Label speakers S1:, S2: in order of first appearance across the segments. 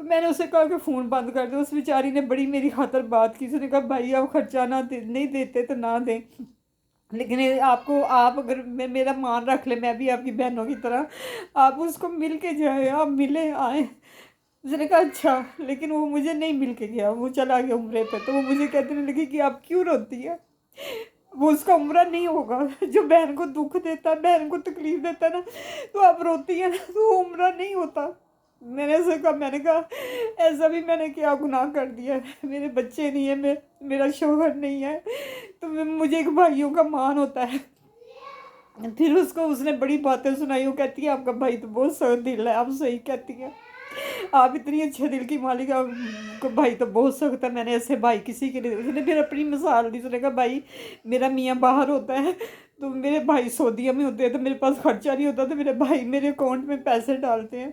S1: تو میں نے اسے کہا کہ فون بند کر دو. اس بیچاری نے بڑی میری خاطر بات کی. اس نے کہا بھائی آپ خرچہ نہیں دیتے تو نہ دیں, لیکن آپ اگر میرا مان رکھ لیں, میں بھی آپ کی بہنوں کی طرح, آپ اس کو مل کے جائیں, آپ ملیں آئیں. اس نے کہا اچھا. لیکن وہ مجھے نہیں مل کے گیا, وہ چلا گیا عمرے پہ. تو وہ مجھے کہنے لگی کہ آپ کیوں روتی ہے, وہ اس کا عمرہ نہیں ہوگا. جو بہن کو دکھ دیتا ہے, بہن کو تکلیف دیتا ہے نا, تو آپ روتی ہیں نا, تو وہ عمرہ نہیں ہوتا. میں نے اسے کہا, میں نے کہا ایسا بھی میں نے کیا گناہ کر دیا ہے, میرے بچے نہیں ہیں, میرا شوہر نہیں ہے, تو مجھے ایک بھائیوں کا مان ہوتا ہے. پھر اس نے بڑی باتیں سنائی. وہ کہتی ہے آپ کا بھائی تو بہت سخت دل ہے. آپ صحیح کہتی ہیں, آپ اتنی اچھے دل کی مالک, آپ کا بھائی تو بہت سخت ہے. میں نے ایسے بھائی کسی کے لیے. اس نے پھر اپنی مثال دی. اس نے کہا بھائی میرا میاں باہر ہوتا ہے, تو میرے بھائی سعودیہ میں ہوتے ہیں, تو میرے پاس خرچہ نہیں ہوتا, تو میرے بھائی میرے اکاؤنٹ میں پیسے ڈالتے ہیں.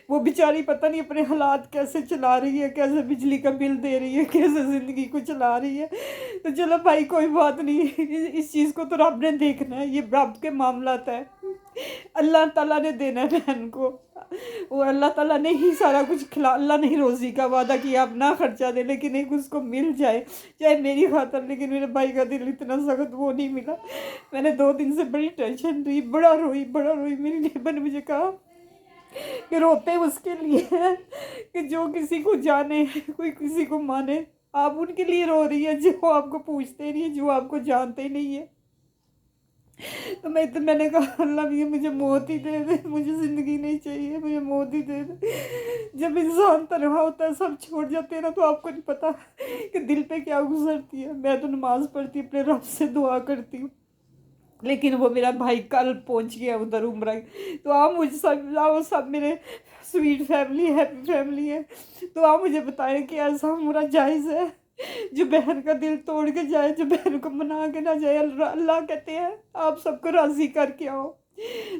S1: وہ بیچاری پتہ نہیں اپنے حالات کیسے چلا رہی ہے, کیسے بجلی کا بل دے رہی ہے, کیسے زندگی کو چلا رہی ہے. تو چلو بھائی کوئی بات نہیں, اس چیز کو تو رب نے دیکھنا ہے, یہ رب کے معاملات ہے. اللہ تعالیٰ نے دینا ہے بہن کو, وہ اللہ تعالیٰ نے ہی سارا کچھ اللہ نے ہی روزی کا وعدہ کیا, آپ نہ خرچہ دے, لیکن ایک اس کو مل جائے چاہے میری خاطر. لیکن میرے بھائی کا دل اتنا سخت وہ نہیں ملا. میں نے 2 دن سے بڑی ٹینشن رہی, بڑا روئی. میری نیبر نے مجھے کہا کہ روتے اس کے لیے ہیں کہ جو کسی کو جانے, کوئی کسی کو مانے. آپ ان کے لیے رو رہی ہے جو آپ کو پوچھتے نہیں, جو آپ کو جانتے نہیں ہے. تو میں نے کہا اللہ یہ مجھے موت ہی دے دے, مجھے زندگی نہیں چاہیے, مجھے موت ہی دے دے. جب انسان تنہا ہوتا ہے, سب چھوڑ جاتے ہیں نا, تو آپ کو نہیں پتا کہ دل پہ کیا گزرتی ہے. میں تو نماز پڑھتی, اپنے رب سے دعا کرتی ہوں, لیکن وہ میرا بھائی کل پہنچ گیا ادھر عمرہ. تو آپ مجھے سب میرے سویٹ فیملی, ہیپی فیملی ہے, تو آپ مجھے بتائیں کہ ایسا عمرہ جائز ہے جو بہن کا دل توڑ کے جائے, جو بہن کو منا کے نہ جائے. اللہ کہتے ہیں آپ سب کو راضی کر کے آؤ,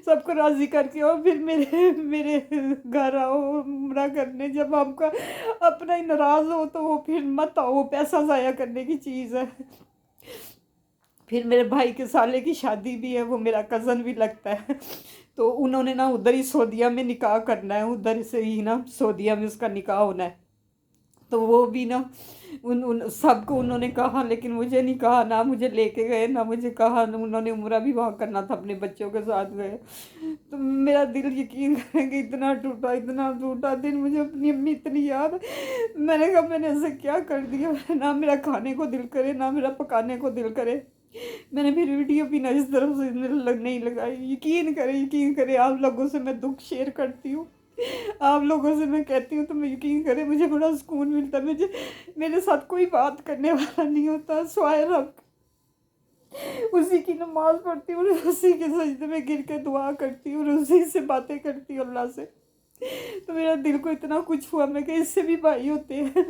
S1: سب کو راضی کر کے آؤ, پھر میرے گھر آؤ عمرہ کرنے. جب آپ کا اپنا ہی ناراض ہو تو وہ پھر مت آؤ, وہ پیسہ ضائع کرنے کی چیز ہے. پھر میرے بھائی کے سالے کی شادی بھی ہے, وہ میرا کزن بھی لگتا ہے. تو انہوں نے نا ادھر ہی سعودیہ میں نکاح کرنا ہے, ادھر سے ہی نا سعودیہ میں اس کا نکاح ہونا ہے. تو وہ بھی نا سب کو انہوں نے کہا, لیکن مجھے نہیں کہا, نہ مجھے لے کے گئے, نہ مجھے کہا. انہوں نے عمرہ بھی وہاں کرنا تھا, اپنے بچوں کے ساتھ گئے. تو میرا دل یقین کریں کہ اتنا ٹوٹا دل. مجھے اپنی امی اتنی یاد. میں نے کہا میں نے ایسے کیا کر دیا, نہ میرا کھانے کو دل کرے, نہ میرا پکانے کو دل کرے. میں نے پھر ویڈیو بھی نہ اس طرف سے نہیں لگائی. یقین کرے آپ لوگوں سے میں دکھ شیئر کرتی ہوں, آپ لوگوں سے میں کہتی ہوں, تو میں یقین کرے مجھے بڑا سکون ملتا ہے. میرے ساتھ کوئی بات کرنے والا نہیں ہوتا سوائے رب. اسی کی نماز پڑھتی ہوں, اسی کے سجدے میں گر کے دعا کرتی ہوں, اسی سے باتیں کرتی ہوں اللہ سے. تو میرا دل کو اتنا کچھ ہوا, میں کہ اس سے بھی بھائی ہوتے ہیں.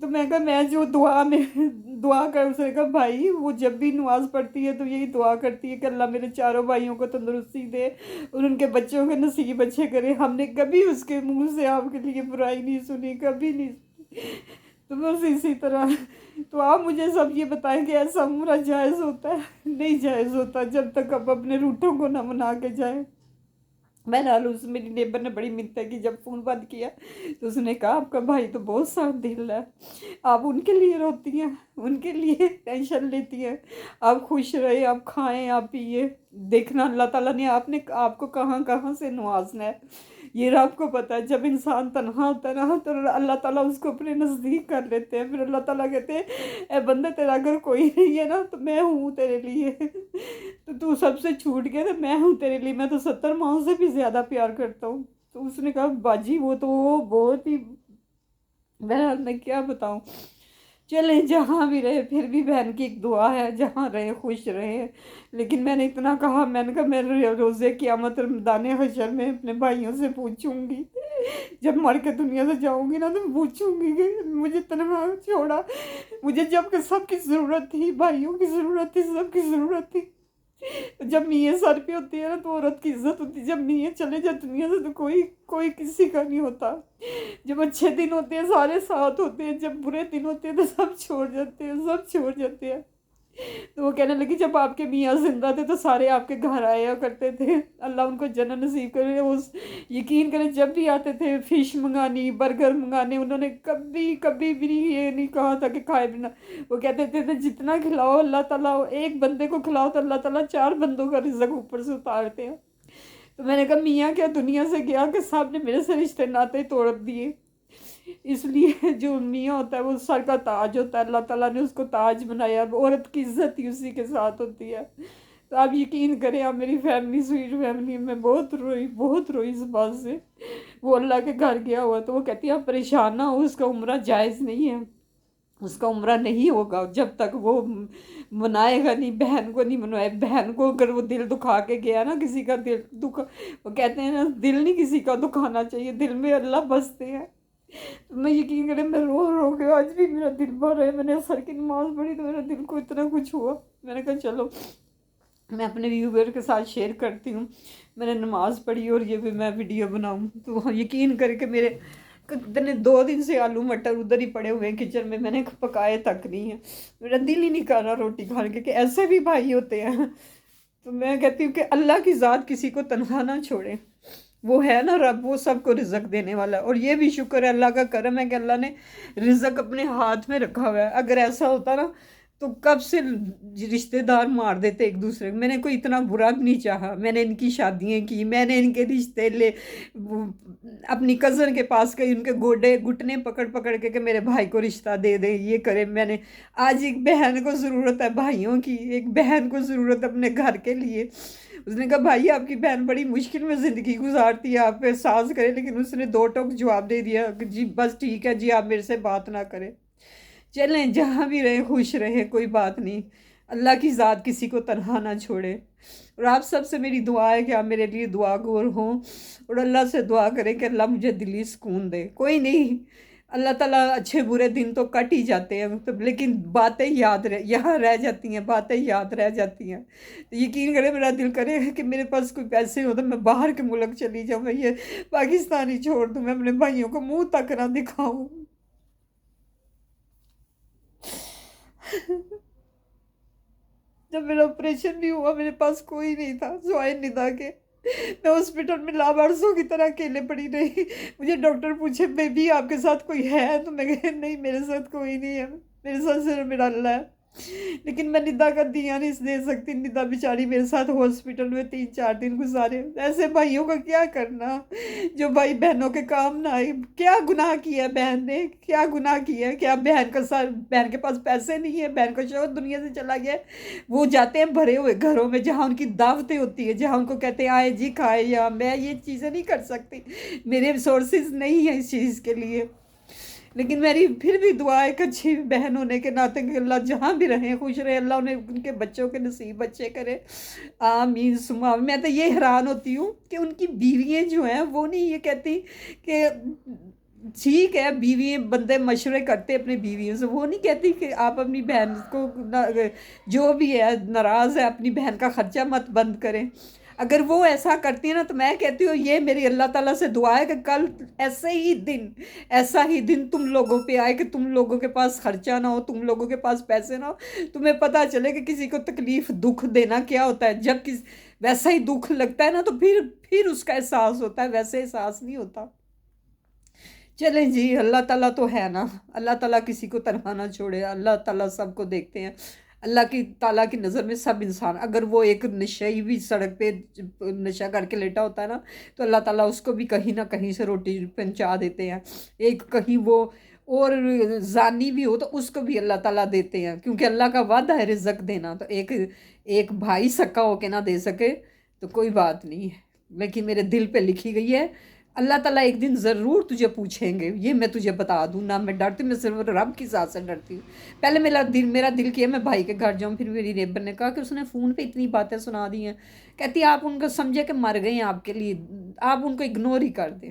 S1: تو میں کہا میں جو دعا کر, اس نے کہا بھائی وہ جب بھی نماز پڑھتی ہے تو یہی دعا کرتی ہے کہ اللہ میرے چاروں بھائیوں کو تندرستی دے اور ان کے بچوں کے نصیب اچھے کرے. ہم نے کبھی اس کے منہ سے آپ کے لیے برائی نہیں سنی, کبھی نہیں. تو بس اسی طرح. تو آپ مجھے سب یہ بتائیں کہ ایسا عمرہ جائز ہوتا ہے؟ نہیں جائز ہوتا جب تک آپ اپنے روٹوں کو نہ منا کے جائیں. بہرحال میری نیبر نے بڑی منتیں کی. جب فون بند کیا تو اس نے کہا آپ کا بھائی تو بہت سخت دل ہے, آپ ان کے لیے روتی ہیں, ان کے لیے ٹینشن لیتی ہیں. آپ خوش رہے, آپ کھائیں, آپ پیئے. دیکھنا اللہ تعالیٰ نے آپ کو کہاں کہاں سے نوازنا ہے, یہ آپ کو پتہ ہے. جب انسان تنہا ہوتا ہے نا, تو اللہ تعالیٰ اس کو اپنے نزدیک کر لیتے ہیں. پھر اللہ تعالیٰ کہتے ہیں اے بندے تیرا اگر کوئی نہیں ہے نا, تو میں ہوں تیرے لیے. تو سب سے چھوٹ گیا, تو میں ہوں تیرے لیے, میں تو 70 ماؤں سے بھی زیادہ پیار کرتا ہوں. تو اس نے کہا باجی وہ تو بہت ہی. بہرحال میں کیا بتاؤں. چلیں جہاں بھی رہے, پھر بھی بہن کی ایک دعا ہے, جہاں رہے خوش رہے. لیکن میں نے اتنا کہا, میں نے کہا میں روزے قیامت میدان حشر میں اپنے بھائیوں سے پوچھوں گی, جب مر کے دنیا سے جاؤں گی نا, تو پوچھوں گی کہ مجھے تنہا چھوڑا. مجھے جب کہ سب کی ضرورت تھی, بھائیوں کی ضرورت تھی, سب کی ضرورت تھی. جب میاں سر پہ ہوتی ہے نا, تو عورت کی عزت ہوتی ہے. جب میاں چلے جائے دنیا سے, تو کوئی کسی کا نہیں ہوتا. جب اچھے دن ہوتے ہیں سارے ساتھ ہوتے ہیں, جب برے دن ہوتے ہیں تو سب چھوڑ جاتے ہیں. تو وہ کہنے لگی جب آپ کے میاں زندہ تھے تو سارے آپ کے گھر آیا کرتے تھے، اللہ ان کو جنت نصیب کرے۔ یقین کریں جب بھی آتے تھے فش منگانی، برگر منگانے، انہوں نے کبھی کبھی بھی یہ نہیں کہا تھا کہ کھائے بنا۔ وہ کہتے تھے جتنا کھلاؤ اللہ تعالیٰ، ایک بندے کو کھلاؤ تو اللہ تعالیٰ 4 بندوں کا رزق اوپر سے اتارتے ہیں۔ تو میں نے کہا میاں کیا دنیا سے گیا کہ صاحب نے میرے سے رشتے ناتے توڑ دیے۔ اس لیے جو میاں ہوتا ہے وہ سر کا تاج ہوتا ہے، اللہ تعالیٰ نے اس کو تاج بنایا، عورت کی عزت ہی اسی کے ساتھ ہوتی ہے۔ تو آپ یقین کریں، آپ میری فیملی سویٹ فیملی میں بہت روئی اس بات سے۔ وہ اللہ کے گھر گیا ہوا تو وہ کہتی ہے آپ پریشان نہ ہو، اس کا عمرہ جائز نہیں ہے، اس کا عمرہ نہیں ہوگا جب تک وہ منائے گا نہیں، بہن کو نہیں منوائے۔ بہن کو اگر وہ دل دکھا کے گیا نا، کسی کا دل وہ کہتے ہیں نا دل نہیں کسی کا دکھانا چاہیے، دل میں اللہ بستے ہیں۔ میں یقین کریں میں رو کے آج بھی میرا دل بھر رہا ہے۔ میں نے عصر کی نماز پڑھی تو میرا دل کو اتنا کچھ ہوا، میں نے کہا چلو میں اپنے ویور کے ساتھ شیئر کرتی ہوں۔ میں نے نماز پڑھی اور یہ بھی میں ویڈیو بناؤں تو یقین کر کے میرے اتنے 2 دن سے آلو مٹر ادھر ہی پڑے ہوئے ہیں کچن میں نے پکائے تک نہیں ہیں۔ میرا دل ہی نہیں کر رہا روٹی کھانے کے، کہ ایسے بھی بھائی ہوتے ہیں۔ تو میں کہتی ہوں کہ اللہ کی ذات کسی کو تنہا نہ چھوڑے، وہ ہے نا رب، وہ سب کو رزق دینے والا ہے۔ اور یہ بھی شکر ہے، اللہ کا کرم ہے کہ اللہ نے رزق اپنے ہاتھ میں رکھا ہوا ہے۔ اگر ایسا ہوتا نا تو کب سے رشتہ دار مار دیتے ایک دوسرے کو۔ میں نے کوئی اتنا برا بھی نہیں چاہا، میں نے ان کی شادیاں کی، میں نے ان کے رشتے لے، اپنی کزن کے پاس گئی، ان کے گوڈے گھٹنے پکڑ پکڑ کے کہ میرے بھائی کو رشتہ دے دے، یہ کرے۔ میں نے آج ایک بہن کو ضرورت ہے بھائیوں کی، ایک بہن کو ضرورت اپنے گھر کے لیے۔ اس نے کہا بھائی آپ کی بہن بڑی مشکل میں زندگی گزارتی ہے، آپ پہ احساس کرے، لیکن اس نے 2 ٹوک جواب دے دیا کہ جی بس ٹھیک ہے جی، آپ میرے سے بات نہ کریں، چلیں جہاں بھی رہیں خوش رہیں، کوئی بات نہیں۔ اللہ کی ذات کسی کو تنہا نہ چھوڑے۔ اور آپ سب سے میری دعا ہے کہ آپ میرے لیے دعا گور ہوں اور اللہ سے دعا کریں کہ اللہ مجھے دلی سکون دے۔ کوئی نہیں، اللہ تعالیٰ اچھے برے دن تو کٹ ہی جاتے ہیں، لیکن باتیں یہاں رہ جاتی ہیں، باتیں یاد رہ جاتی ہیں۔ یقین کرے میرا دل کرے کہ میرے پاس کوئی پیسے ہو تو میں باہر کے ملک چلی جاؤں، میں یہ پاکستانی چھوڑ دوں، میں اپنے بھائیوں کو منہ تک نہ دکھاؤں۔ جب میرا آپریشن بھی ہوا میرے پاس کوئی نہیں تھا سوائے ندا کے، میں ہاسپٹل میں لاوارثوں کی طرح اکیلے پڑی رہی۔ مجھے ڈاکٹر پوچھے بیبی آپ کے ساتھ کوئی ہے؟ تو میں کہا نہیں میرے ساتھ کوئی نہیں ہے، میرے ساتھ صرف میرا اللہ ہے۔ لیکن میں ندا کا دیا نہیں دے سکتی، ندا بیچاری میرے ساتھ ہاسپٹل میں 3-4 دن گزارے۔ ایسے بھائیوں کا کیا کرنا جو بھائی بہنوں کے کام نہ آئے؟ کیا گناہ کیا ہے بہن نے، کیا گناہ کیا ہے؟ کیا بہن کے پاس پیسے نہیں ہے، بہن کا شوہر دنیا سے چلا گیا ہے، وہ جاتے ہیں بھرے ہوئے گھروں میں جہاں ان کی دعوتیں ہوتی ہیں، جہاں ان کو کہتے ہیں آئے جی کھائے، یا میں یہ چیزیں نہیں کر سکتی، میرے ریسورسز نہیں ہیں اس چیز کے لیے۔ لیکن میری پھر بھی دعا ہے کہ اچھی بہن ہونے کے ناطے کہ اللہ جہاں بھی رہیں خوش رہے، اللہ انہیں ان کے بچوں کے نصیب اچھے کرے، آمین ثم آمین۔ میں تو یہ حیران ہوتی ہوں کہ ان کی بیویاں جو ہیں وہ نہیں یہ کہتی کہ ٹھیک ہے بیوی بندے مشورے کرتے اپنی بیویوں سے، وہ نہیں کہتی کہ آپ اپنی بہن کو جو بھی ہے ناراض ہے اپنی بہن کا خرچہ مت بند کریں۔ اگر وہ ایسا کرتی ہیں نا تو میں کہتی ہوں یہ میری اللہ تعالیٰ سے دعا ہے کہ کل ایسا ہی دن تم لوگوں پہ آئے کہ تم لوگوں کے پاس خرچہ نہ ہو، تم لوگوں کے پاس پیسے نہ ہو، تمہیں پتہ چلے کہ کسی کو تکلیف دکھ دینا کیا ہوتا ہے۔ جب ویسا ہی دکھ لگتا ہے نا تو پھر اس کا احساس ہوتا ہے، ویسے احساس نہیں ہوتا۔ چلیں جی، اللہ تعالیٰ تو ہے نا، اللہ تعالیٰ کسی کو تنہا نہ چھوڑے، اللہ تعالیٰ سب کو دیکھتے ہیں۔ اللہ تعالیٰ کی نظر میں سب انسان، اگر وہ ایک نشئی بھی سڑک پہ نشہ کر کے لیٹا ہوتا ہے نا تو اللہ تعالیٰ اس کو بھی کہیں نہ کہیں سے روٹی پہنچا دیتے ہیں۔ ایک کہیں وہ اور زانی بھی ہو تو اس کو بھی اللہ تعالیٰ دیتے ہیں، کیونکہ اللہ کا وعدہ ہے رزق دینا۔ تو ایک بھائی سکا ہو کے نہ دے سکے تو کوئی بات نہیں ہے، لیکن میرے دل پہ لکھی گئی ہے اللہ تعالیٰ ایک دن ضرور تجھے پوچھیں گے، یہ میں تجھے بتا دوں نہ۔ میں ڈرتی، میں صرف رب کی ذات سے ڈرتی ہوں۔ پہلے میرا دل کیا میں بھائی کے گھر جاؤں، پھر میری نیبر نے کہا کہ اس نے فون پہ اتنی باتیں سنا دی ہیں، کہتی آپ ان کو سمجھے کہ مر گئے ہیں آپ کے لیے، آپ ان کو اگنور ہی کر دیں۔